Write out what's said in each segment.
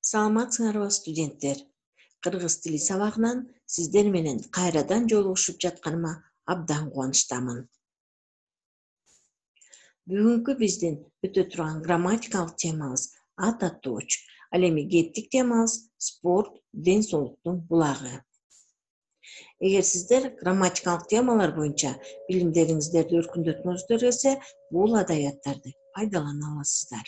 Саламатсыңарбы студенттер? Кыргыз тили сабагынан сиздер менен кайрадан жолугушуп жатканыма абдан кубанычтамын. Бүгүнкү биздин өтө турган грамматикалык темабыз ата точ. Ал эми кеттик темабыз спорт, ден соолуктун булагы. Эгер сиздер грамматикалык темалар боюнча билимдериңиздерди өркүндөткүңүздөр келсе, бул адабияттарды пайдалана аласыздар.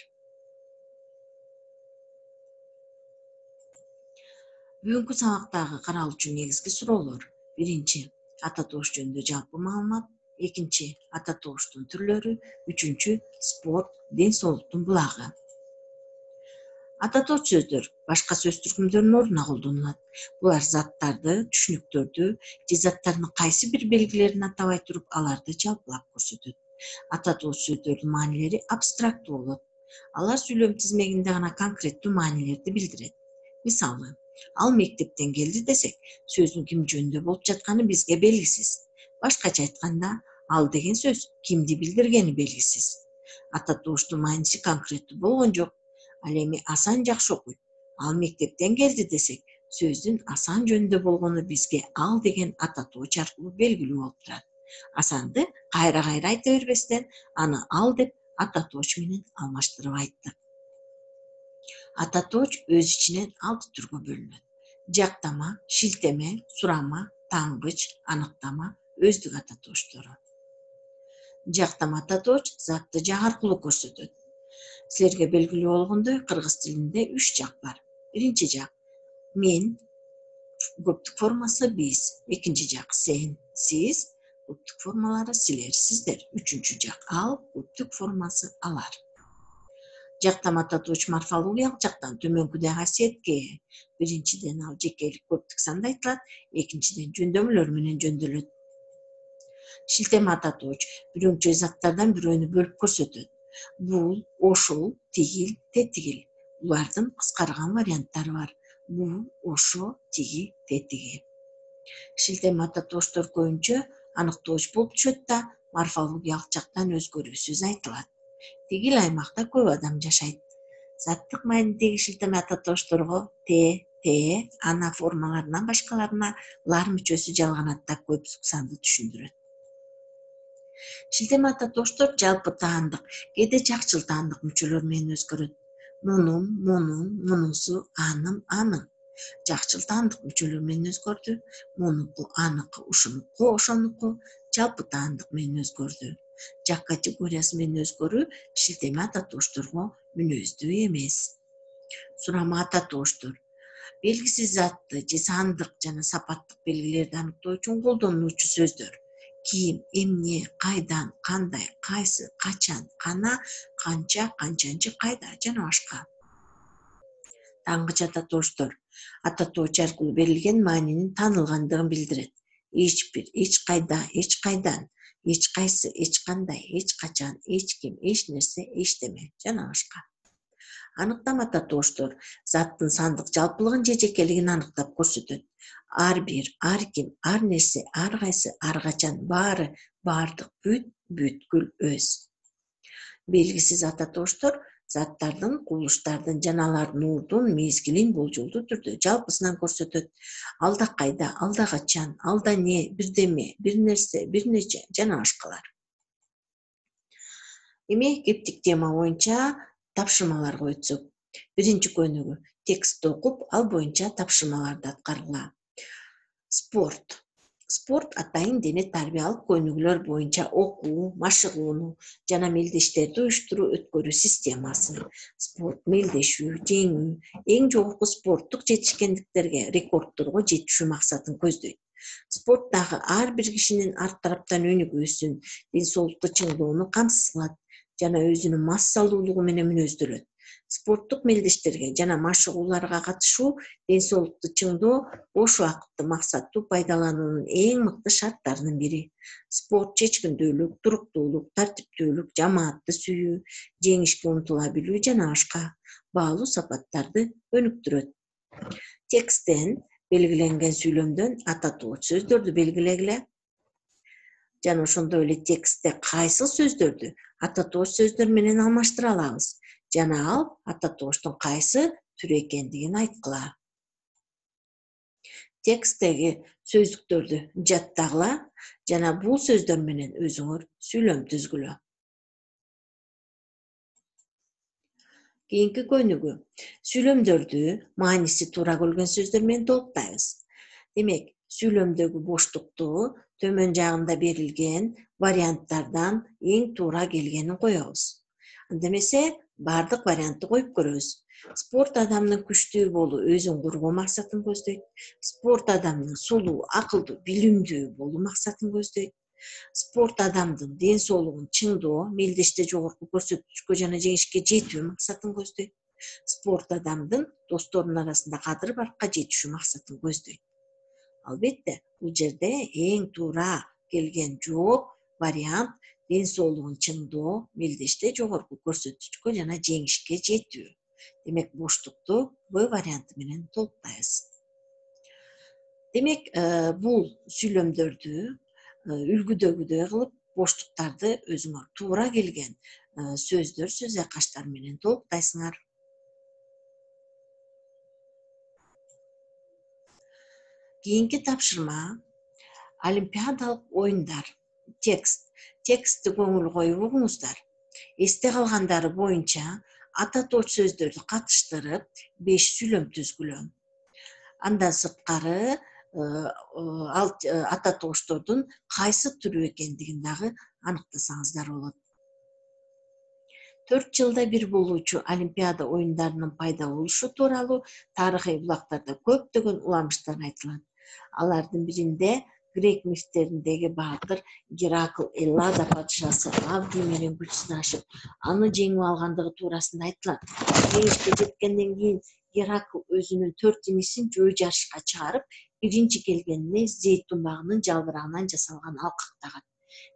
Бүгүнкү сабактагы каралуучу негизги суроолор: биринчи, ата тош жөнүндө жалпы маалымат; экинчи, ата тоштун түрлөрү; үчүнчү, спорт, ден соолуктун булагы. Ата точ сөздөр башка сөз түркүмдөрүнүн ордуна колдонулат. Булар заттарды, түшүнүктөрдү же заттардын кайсы бир белгилерин атабай туруп, аларды жалпылап көрсөтөт. Ата точ сөздөрдүн маанилери абстрактуу болот. Алар сүйлөм тизмегинде гана конкреттүү маанилерди билдирет. Мисалы, ал мектептен келди десек, сөздүн ким жөнүндө болуп жатканы бизге белгисиз. Башкача айтканда, ал деген сөз кимди билдиргени белгисиз. Ата тоштун мааниси конкреттүү болгон жок. Ал эми Асан жакшы окуйт. Ал мектептен келди десек, сөздүн Асан жөнүндө болгону бизге ал деген ата точ аркылуу белгилүү болуп турат. Асанды кайра-кайра айта бербестен, аны ал деп ата точ менен алмаштырып айттык. Ата точ өз ичинен 6 түргө бөлүнөт: жактама, шилтеме, сурама, тангыч, аныктама, өздүк ата точтору. Жактама ата точ затты жак аркылуу көрсөтөт. Силерге белгилүү болгондой, кыргыз тилинде 3 жак бар. Биринчи жак мен, көптүк формасы биз; экинчи жак сен, сиз, көптүк формалары силер, сиздер; үчүнчү жак ал, көптүк формасы алар. Жактама ата точ морфологиялык жактан төмөнкүдөй касиетке ээ. Биринчиден, ал жекелик көптүк санда айтылат, экинчиден жөндөмөлөр менен жөндөөлөт. Шилтеме ата точ бирөңчөй заттардан бирөөнү бөлүп көрсөтөт. Бул, ошол, тигил, тетигил. Булардын кыскарган варианттары бар: бул, ошо, тиги, тетиги. Шилтеме ата точтор көбүнчө аныктоочу болуп түшөт да, морфологиялык жактан өзгөрүүсүз айтылат. Тигил аймакта көп адам жашайт. Заттык маанидеги шилтеме ата точторго те, ана формаларынан башкаларына лар мүчөсү жалганатта көп санды түшүндүрөт. Шилтеме ата точтор жалпы таандык, кээде жакчыл таандык мүчөлөр менен өзгөрөт. Мунун, мунун, мунусу, анын, анын. Жакчыл таандык мүчөлөр менен өзгөрдү. Мунуку, аныкы, ушунуку, ошонуку. Жалпы таандык менен өзгөрдү. Жак категориясы менен өзгөрүү шилтеме ата точторго мүнөздүү эмес. Сурама ата точтор белгисиз затты же сандык жана сапаттык белгилерди аныктоо үчүн колдонулуучу сөздөр. Ким, эмне, кайдан, кандай, кайсы, качан, кана, канча, канчанчы, кайда жана башка. Тангыч ата точтор ата точ аркылуу берилген маанинин таанылгандыгын билдирет. Эч бир, эч кайда, эч кайдан, эч кайсы, эч кандай, эч качан, эч ким, эч нерсе, эчтеме жана башка. Аныктама ата точтор заттын сандык жалпылыгын же жекелигин аныктап көрсөтөт. Ар бир, ар ким, ар нерсе, ар кайсы, ар качан, баары, баардык, бүт, бүткүл, өз. Белгисиз ата точтор заттардын, кубулуштардын жана алардын урдун, мезгилин болжолдуу түрдө жалпысынан көрсөтөт. Алда кайда, алда качан, алда не, бирдеме, бир нерсе, бир нече жана башкалар. Эми кептик тема боюнча тапшырмаларга өтсөк. Биринчи көнүгүү: текстти окуп, ал боюнча тапшырмаларды аткаргыла. Спорт. Спорт атайын дене тарбиялык көнүгүүлөр боюнча окуу, машыгууну жана мелдештерди уюштуруу өткөрүү системасы. Спорт мелдешүү, жеңүү, эң жогорку спорттук жетишкендиктерге, рекордторго жетишүү максатын көздөйт. Спорттагы ар бир кишинин ар тараптан өнүгүүсүн, ден соолукту чыңдоону камсыз кылат жана өзүнүн массалуулугу менен мүнөздөлөт. Спорттук мелдештерге жана машыгууларга катышуу, ден соолукту чыңдоо бош убакытты максаттуу пайдалануунун эң мыкты шарттарынын бири. Спорт чечкиндүүлүк, туруктуулук, тартиптүүлүк, жамаатты сүйүү, жеңишке умтула билүү жана башка баалуу сапаттарды өнүктүрөт. Тексттен белгиленген сүйлөмдөн ата точ сөздөрдү белгилегиле. Жана ошондой эле текстте кайсыл сөздөрдү ата точ сөздөр менен алмаштыра алабыз? Жана ал ата точтун кайсы түрү экендигин айткыла. Тексттеги сөздүктөрдү жаттагыла жана бул сөздөр менен өзүңөр сүйлөм түзгүлө. Кийинки көнүгүү. Сүйлөмдөрдү мааниси туура келген сөздөр менен толуктайбыз. Демек, сүйлөмдөгү боштукту төмөн жагында берилген варианттардан эң туура келгенин коебуз. Анда эмесе бардык вариантты коюп көрөбүз. Спорт адамдын күчтүү болуу, өзүн коргоо максатын көздөйт. Спорт адамдын сулуу, акылдуу, билимдүү болуу максатын көздөйт. Спорт адамдын ден соолугун чыңдоо, мелдеште жогорку көрсөткүчкө жана жеңишке жетүү максатын көздөйт. Спорт адамдын досторунун арасында кадыр-баркка жетишүү максатын көздөйт. Албетте, бул жерде эң туура келген жооп, вариант ден соолугун чыңдоо, мелдеште жогорку көрсөткүчкө жана жеңишке жетүү. Демек, боштукту Б варианты менен толуктайбыз. Демек, бул сүйлөмдөрдү үлгүдөгүдөй кылып, боштуктарды өзүңөр туура келген сөздөр, сөз айкаштар менен толуктайсыңар. Кийинки тапшырма олимпиадалык оюндар. Текст. Текстти көңүл коюп угуңуздар. Эсте калгандары боюнча ата точ сөздөрдү катыштырып 5 сүйлөм түзгүлө. Андан сырткары ата тооштордун кайсы түрү экендигин дагы аныктасаңыздар болот. 4 жылда бир болуучу олимпиада оюндарынын пайда болушу тууралуу тарыхый булактарда көптөгөн уламыштар айтылат. Алардын биринде грек мифтериндеги баатыр Геракл Эллада падышасы Авгий менен күч сынашып, аны жеңип алгандыгы туурасында айтылат. Жеңишке жеткенден кийин Геракл өзүнүн 4 инисин жөө жарышка чыгарып, биринчи келгенине зейтун багынын жалбырагынан жасалган алкак тагат.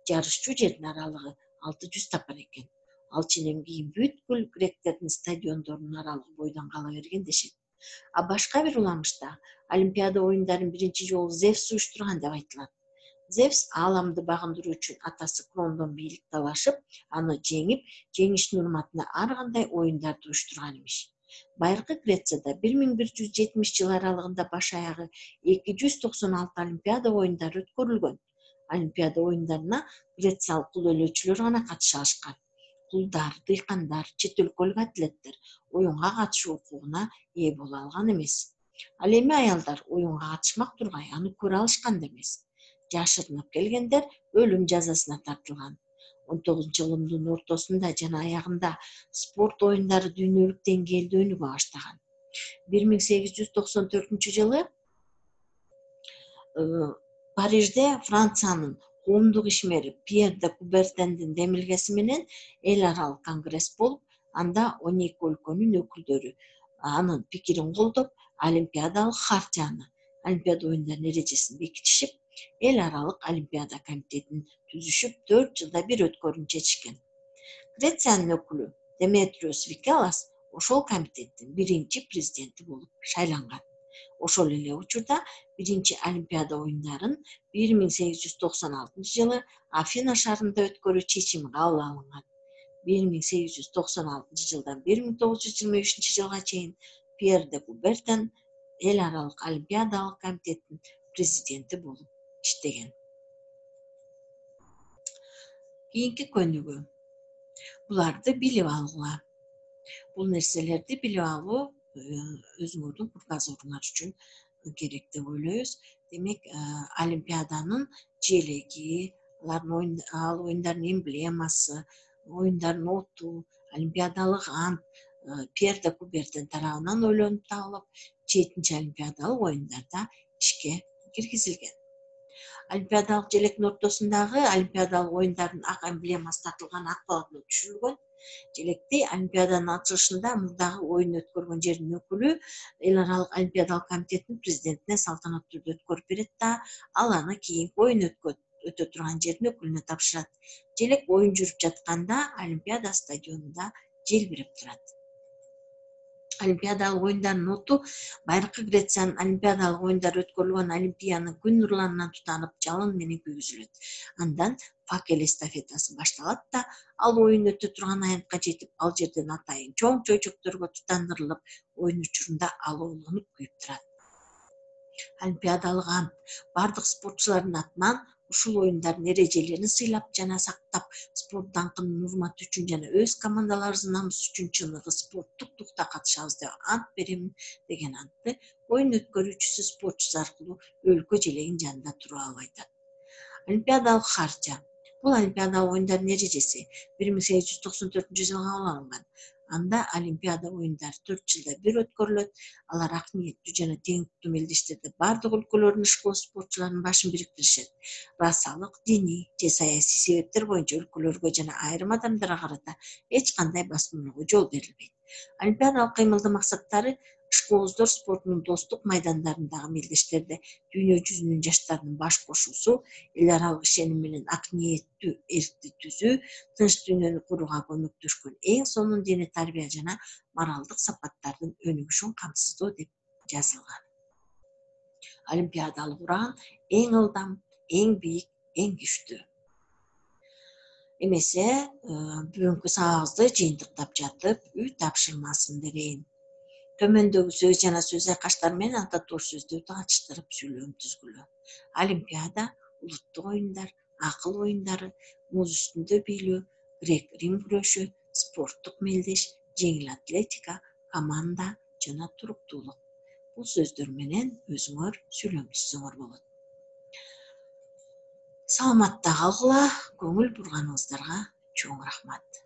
Жарышчу жердин аралыгы 600 тапар экен. Ал ченем кийин бүткүл гректердин стадиондорунун аралыгы бойдон кала берген дешет. А башка бир уламышта Олимпиада оюндарын биринчи жолу Зевс уюштурган деп айтылат. Зевс ааламды багындыруу үчүн атасы Крондон бийлик талашып, аны жеңип, жеңиштин урматына ар кандай оюндарды уюштурган имиш. Байыркы Грецияда 1170 жыл аралыгында баш аягы 296 Олимпиада оюндары өткөрүлгөн. Олимпиада оюндарына грециялык кул өлөөчүлөр гана катыша алышкан. Кулдар, дыйкандар, чет өлкөлүк атлеттер оюнга катышуу укугуна ээ боло алган эмес. Ал эми аялдар оюнга катышмак тургай, аны көрө алышкан да эмес. Жашырынып келгендер өлүм жазасына тартылган. 19-кылымдын ортосунда жана аягында спорт оюндары дүйнөлүк деңгээлде өнүгө баштаган. 1894-жылы Парижде Франциянын коомдук ишмери Пьер де Кубертендин демилгеси менен эл аралык конгресс болуп, анда 12 өлкөнүн өкүлдөрү анын пикирин колдоп, олимпиадалык хартияны, олимпиада оюндарынын эрежесин бекитишип, эл аралык олимпиада комитетин түзүшүп, 4 жылда бир өткөрүүнү чечишкен. Грециянын өкүлү Деметриос Викелас ошол комитеттин биринчи президенти болуп шайланган. Ошол эле учурда биринчи олимпиада оюндарын 1896-жылы Афина шаарында өткөрүү чечими кабыл алынган. 1896-жылдан 1923-жылга чейин Пьер де Кубертен эл аралык олимпиадалык комитеттин президенти болуп иштеген. Кийинки көнүгүү. Буларды билип алгыла. Бул нерселерди билип алуу өзүңөрдүн кругозоруңар үчүн керек деп ойлойбуз. Демек, олимпиаданын желеги, ал оюндардын эмблемасы, оюндардын оту, олимпиадалык ант Пьер де Кубертен тарабынан ойлонуп табылып, 7-чи олимпиадалык оюндарда ишке киргизилген. Олимпиадалык желектин ортосундагы олимпиадалык оюндардын ак эмблемасы тартылган ак полотно түшүрүлгөн. Желекти олимпиаданын ачылышында мурдагы оюн өткөргөн жердин өкүлү эл аралык олимпиадалык комитеттин президентине салтанаттуу түрдө өткөрүп берет да, ал аны кийинки оюн өтө турган жердин өкүлүнө тапшырат. Желек оюн жүрүп жатканда олимпиада стадионунда желбиреп турат. Олимпиадалык оюндардын оту байыркы Грециянын олимпиадалык оюндары өткөрүлгөн Олимпиянын күн нурларынан тутанып, жалын менен күйгүзүлөт. Андан факел эстафетасы башталат да, ал оюн өтө турган аянтка жетип, ал жерден атайын чоң чөйчөктөргө тутандырылып, оюн учурунда алоолонуп күйүп турат. Олимпиадалык ант бардык спортчулардын атынан ушул оюндардын эрежелерин сыйлап жана сактап, спорт даңкынын урматы үчүн жана өз командаларыбыздын намысы үчүн чыныгы спорттук духта катышабыз деп ант беремин деген антты оюн өткөрүүчүсү спортчусу аркылуу өлкө желегинин жанында туруп алып айтат. Олимпиадалык харча. Бул Олимпиадалык оюндардын эрежеси 1894 жылы кабыл алынган. Анда Олимпиада оюндары 4 жылда бир өткөрүлөт. Алар ак ниеттүү жана теңдиктүү мелдештерде бардык өлкөлөрдүн ишкур спортчуларынын башын бириктиришет. Расалык, диний же саясий себептер боюнча өлкөлөргө жана айрым адамдарга карата эч кандай басмырлоого жол берилбейт. Олимпиадалык кыймылдын максаттары ишкооздор спортунун достук майдандарындагы мелдештерде дүйнө жүзүнүн жаштарынын баш кошуусу, эл аралык ишеним менен ак ниеттүү эркти түзүү, тынч дүйнөнү курууга көмөктөшкөн эң сонун диний тарбия жана моралдык сапаттардын өнүгүшүн камсыздоо деп жазылган. Олимпиадалык уран эң ылдам, эң бийик, эң күчтүү. Эмесе, бүгүнкү сабагыбызды жыйынтыктап жатып, үй тапшырмасын берейин. Төмөндөгү сөз жана сөз айкаштар менен ата тоош сөздөрдү катыштырып сүйлөм түзгүлө. Олимпиада, улуттук оюндар, акыл оюндары, муз үстүндө бийлөө, грек-рим күрөшү, спорттук мелдеш, жеңил атлетика, команда жана туруктуулук. Бул сөздөр менен өзүңөр сүйлөм түзсөңөр болот. Саламатта калгыла, көңүл бурганыңыздарга чоң рахмат.